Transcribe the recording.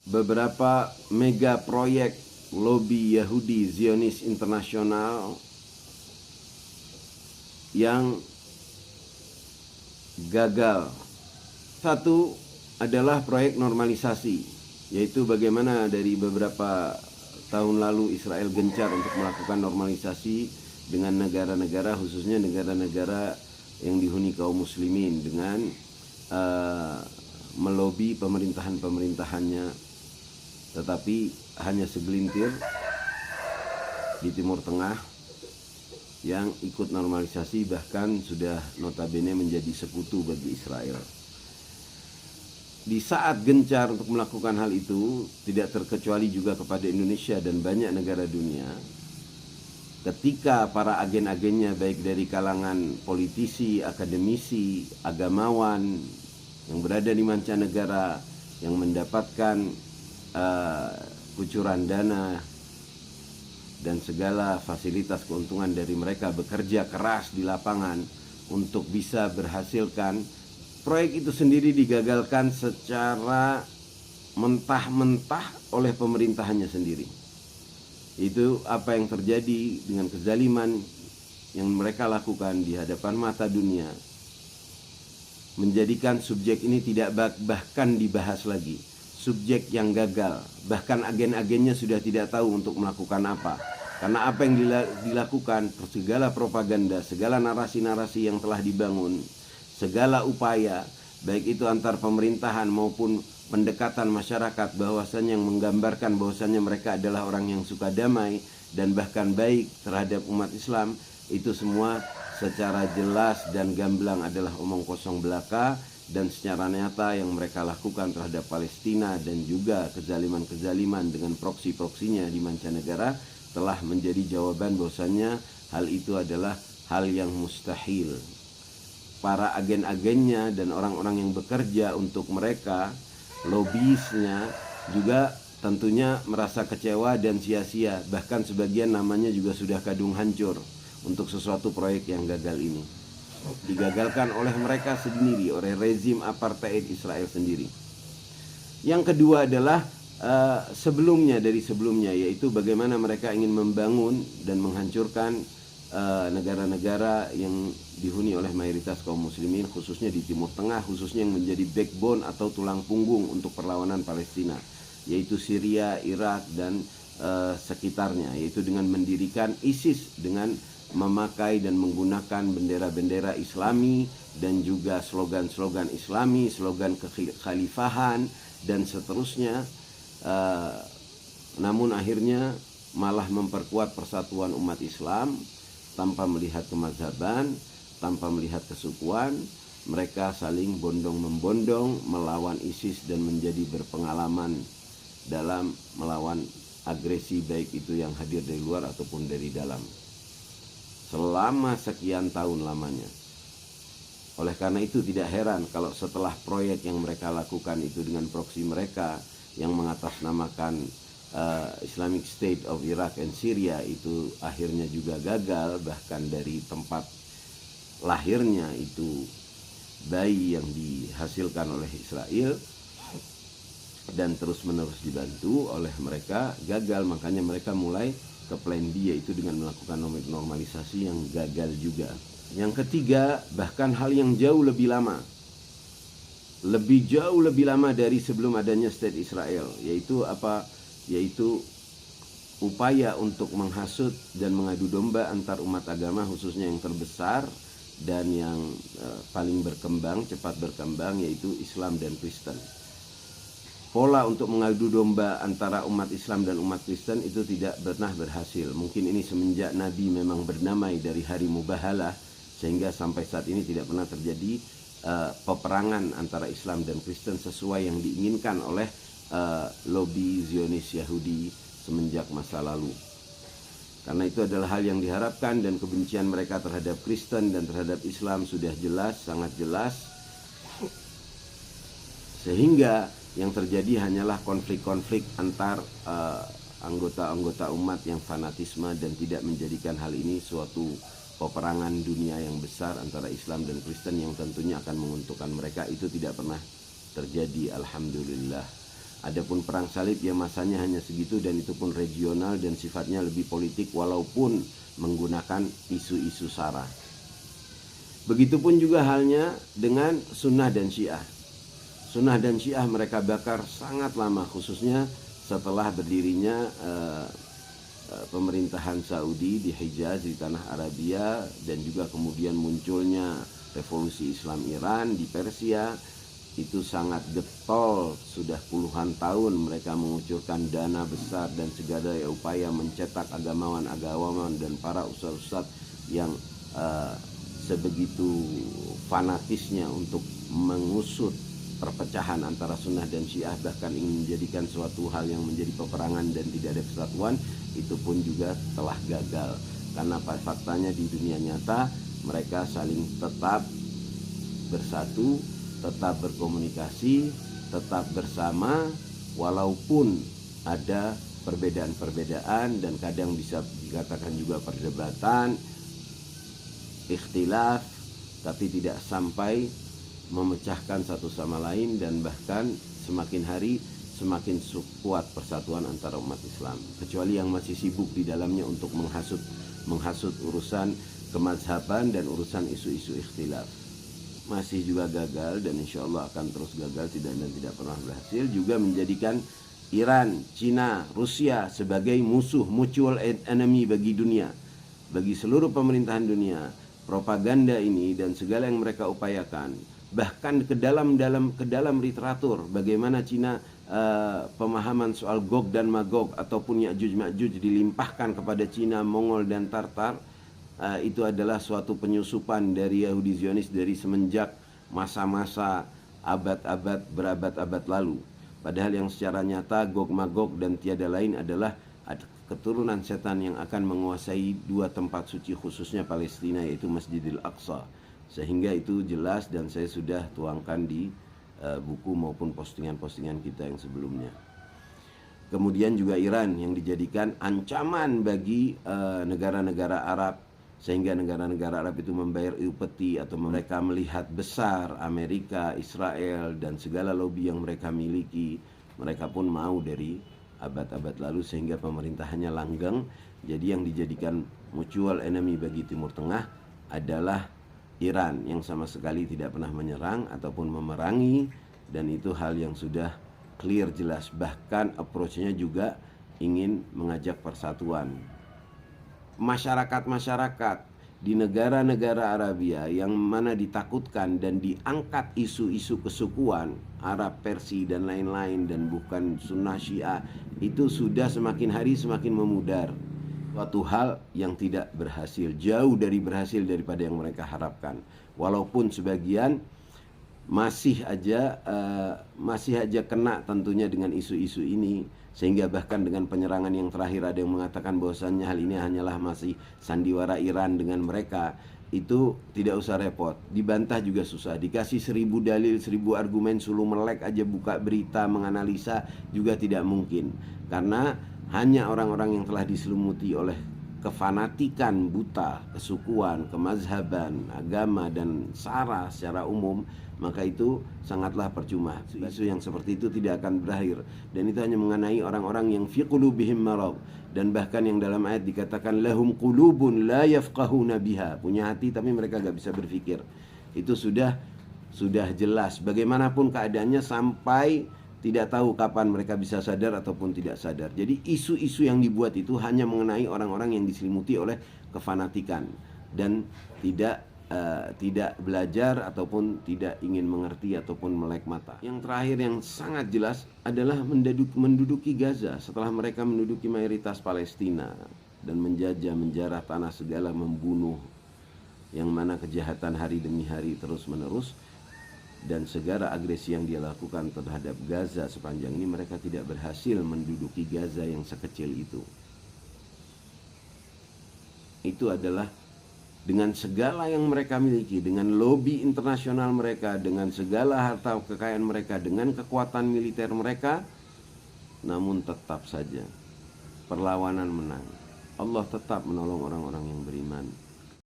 beberapa mega proyek lobi Yahudi Zionis internasional yang gagal. Satu adalah proyek normalisasi, yaitu bagaimana dari beberapa tahun lalu Israel gencar untuk melakukan normalisasi dengan negara-negara, khususnya negara-negara yang dihuni kaum muslimin, dengan melobi pemerintahan-pemerintahannya. Tetapi hanya segelintir di Timur Tengah yang ikut normalisasi, bahkan sudah notabene menjadi sekutu bagi Israel. Di saat gencar untuk melakukan hal itu, tidak terkecuali juga kepada Indonesia dan banyak negara dunia, ketika para agen-agennya baik dari kalangan politisi, akademisi, agamawan yang berada di mancanegara, yang mendapatkan kucuran dana dan segala fasilitas keuntungan dari mereka, bekerja keras di lapangan untuk bisa berhasilkan proyek itu sendiri, digagalkan secara mentah-mentah oleh pemerintahannya sendiri. Itu apa yang terjadi dengan kezaliman yang mereka lakukan di hadapan mata dunia, menjadikan subjek ini tidak bahkan dibahas lagi. Subjek yang gagal, bahkan agen-agennya sudah tidak tahu untuk melakukan apa. Karena apa yang dilakukan, segala propaganda, segala narasi-narasi yang telah dibangun, segala upaya, baik itu antar pemerintahan maupun pendekatan masyarakat, bahwasannya yang menggambarkan bahwasannya mereka adalah orang yang suka damai dan bahkan baik terhadap umat Islam, itu semua secara jelas dan gamblang adalah omong kosong belaka. Dan secara nyata yang mereka lakukan terhadap Palestina dan juga kezaliman-kezaliman dengan proksi-proksinya di mancanegara telah menjadi jawaban bahwasannya hal itu adalah hal yang mustahil. Para agen-agennya dan orang-orang yang bekerja untuk mereka, lobisnya juga tentunya merasa kecewa dan sia-sia. Bahkan sebagian namanya juga sudah kadung hancur untuk sesuatu proyek yang gagal ini. Digagalkan oleh mereka sendiri, oleh rezim apartheid Israel sendiri. Yang kedua adalah dari sebelumnya, yaitu bagaimana mereka ingin membangun dan menghancurkan negara-negara yang dihuni oleh mayoritas kaum muslimin, khususnya di Timur Tengah, khususnya yang menjadi backbone atau tulang punggung untuk perlawanan Palestina, yaitu Syria, Irak, dan sekitarnya, yaitu dengan mendirikan ISIS dengan memakai dan menggunakan bendera-bendera Islami dan juga slogan-slogan Islami, slogan kekhalifahan dan seterusnya. Namun akhirnya malah memperkuat persatuan umat Islam tanpa melihat kemazhaban, tanpa melihat kesukuan. Mereka saling bondong-membondong melawan ISIS dan menjadi berpengalaman dalam melawan agresi, baik itu yang hadir dari luar ataupun dari dalam, selama sekian tahun lamanya. Oleh karena itu tidak heran kalau setelah proyek yang mereka lakukan itu dengan proksi mereka yang mengatasnamakan Islamic State of Iraq and Syria itu akhirnya juga gagal, bahkan dari tempat lahirnya itu bayi yang dihasilkan oleh Israel dan terus-menerus dibantu oleh mereka, gagal. Makanya mereka mulai ke plan B, yaitu dengan melakukan normalisasi yang gagal juga. Yang ketiga, bahkan hal yang jauh lebih lama, jauh lebih lama dari sebelum adanya State Israel, yaitu apa? Yaitu upaya untuk menghasut dan mengadu domba antar umat agama, khususnya yang terbesar dan yang paling berkembang, cepat berkembang, yaitu Islam dan Kristen. Pola untuk mengadu domba antara umat Islam dan umat Kristen itu tidak pernah berhasil. Mungkin ini semenjak Nabi memang berdamai dari hari Mubahalah, sehingga sampai saat ini tidak pernah terjadi peperangan antara Islam dan Kristen sesuai yang diinginkan oleh lobi Zionis Yahudi semenjak masa lalu. Karena itu adalah hal yang diharapkan, dan kebencian mereka terhadap Kristen dan terhadap Islam sudah jelas, sangat jelas. Sehingga yang terjadi hanyalah konflik-konflik antar anggota-anggota umat yang fanatisme dan tidak menjadikan hal ini suatu peperangan dunia yang besar antara Islam dan Kristen yang tentunya akan menguntungkan mereka. Itu tidak pernah terjadi, alhamdulillah. Adapun perang salib ya masanya hanya segitu, dan itu pun regional dan sifatnya lebih politik walaupun menggunakan isu-isu sara. Begitupun juga halnya dengan Sunnah dan Syiah. Sunnah dan Syiah mereka bakar sangat lama, khususnya setelah berdirinya pemerintahan Saudi di Hijaz, di tanah Arabia, dan juga kemudian munculnya revolusi Islam Iran di Persia. Itu sangat getol, sudah puluhan tahun mereka mengucurkan dana besar dan segala upaya mencetak agamawan-agamawan dan para ustadz-ustadz yang sebegitu fanatisnya untuk mengusut perpecahan antara Sunnah dan Syiah, bahkan ingin menjadikan suatu hal yang menjadi peperangan dan tidak ada kesatuan. Itu pun juga telah gagal, karena faktanya di dunia nyata mereka saling tetap bersatu, tetap berkomunikasi, tetap bersama, walaupun ada perbedaan-perbedaan dan kadang bisa dikatakan juga perdebatan, ikhtilaf, tapi tidak sampai memecahkan satu sama lain, dan bahkan semakin hari semakin kuat persatuan antara umat Islam, kecuali yang masih sibuk di dalamnya untuk menghasut urusan kemazhaban dan urusan isu-isu ikhtilaf. Masih juga gagal, dan insya Allah akan terus gagal dan tidak pernah berhasil, juga menjadikan Iran, Cina, Rusia sebagai musuh, mutual enemy bagi dunia, bagi seluruh pemerintahan dunia. Propaganda ini dan segala yang mereka upayakan, bahkan ke dalam literatur bagaimana Cina pemahaman soal Gog dan Magog ataupun Ya'juj Ma'juj dilimpahkan kepada Cina, Mongol dan Tartar. Itu adalah suatu penyusupan dari Yahudi Zionis dari semenjak masa-masa berabad-abad lalu. Padahal yang secara nyata Gog Magog dan tiada lain adalah keturunan setan yang akan menguasai dua tempat suci khususnya Palestina, yaitu Masjidil Aqsa. Sehingga itu jelas dan saya sudah tuangkan di buku maupun postingan-postingan kita yang sebelumnya. Kemudian juga Iran yang dijadikan ancaman bagi negara-negara Arab, sehingga negara-negara Arab itu membayar upeti atau mereka melihat besar Amerika, Israel dan segala lobby yang mereka miliki. Mereka pun mau dari abad-abad lalu, sehingga pemerintahannya langgeng. Jadi yang dijadikan mutual enemy bagi Timur Tengah adalah Iran, yang sama sekali tidak pernah menyerang ataupun memerangi, dan itu hal yang sudah clear jelas. Bahkan approach-nya juga ingin mengajak persatuan. Masyarakat di negara-negara Arabia yang mana ditakutkan dan diangkat isu-isu kesukuan Arab, Persia dan lain-lain, dan bukan Sunnah Syiah, itu sudah semakin hari semakin memudar. Suatu hal yang tidak berhasil, jauh dari berhasil daripada yang mereka harapkan. Walaupun sebagian masih aja kena tentunya dengan isu-isu ini, sehingga bahkan dengan penyerangan yang terakhir ada yang mengatakan bahwasannya hal ini hanyalah masih sandiwara Iran dengan mereka. Itu tidak usah repot, dibantah juga susah, dikasih 1000 dalil, 1000 argumen, suruh melek aja buka berita menganalisa juga tidak mungkin, karena hanya orang-orang yang telah diselumuti oleh kefanatikan buta, kesukuan, kemazhaban, agama dan sara secara umum, maka itu sangatlah percuma. Isu yang seperti itu tidak akan berakhir, dan itu hanya mengenai orang-orang yang fi qulubihim marad, dan bahkan yang dalam ayat dikatakan lahum qulubun la yafqahuna biha, punya hati tapi mereka gak bisa berpikir. Itu sudah jelas bagaimanapun keadaannya, sampai tidak tahu kapan mereka bisa sadar ataupun tidak sadar. Jadi isu-isu yang dibuat itu hanya mengenai orang-orang yang diselimuti oleh kefanatikan dan tidak belajar ataupun tidak ingin mengerti ataupun melek mata. Yang terakhir yang sangat jelas adalah menduduki Gaza setelah mereka menduduki mayoritas Palestina dan menjajah, menjarah tanah segala, membunuh, yang mana kejahatan hari demi hari terus menerus, dan segala agresi yang dia lakukan terhadap Gaza sepanjang ini, mereka tidak berhasil menduduki Gaza yang sekecil itu. Itu adalah dengan segala yang mereka miliki, dengan lobby internasional mereka, dengan segala harta kekayaan mereka, dengan kekuatan militer mereka, namun tetap saja perlawanan menang. Allah tetap menolong orang-orang yang beriman.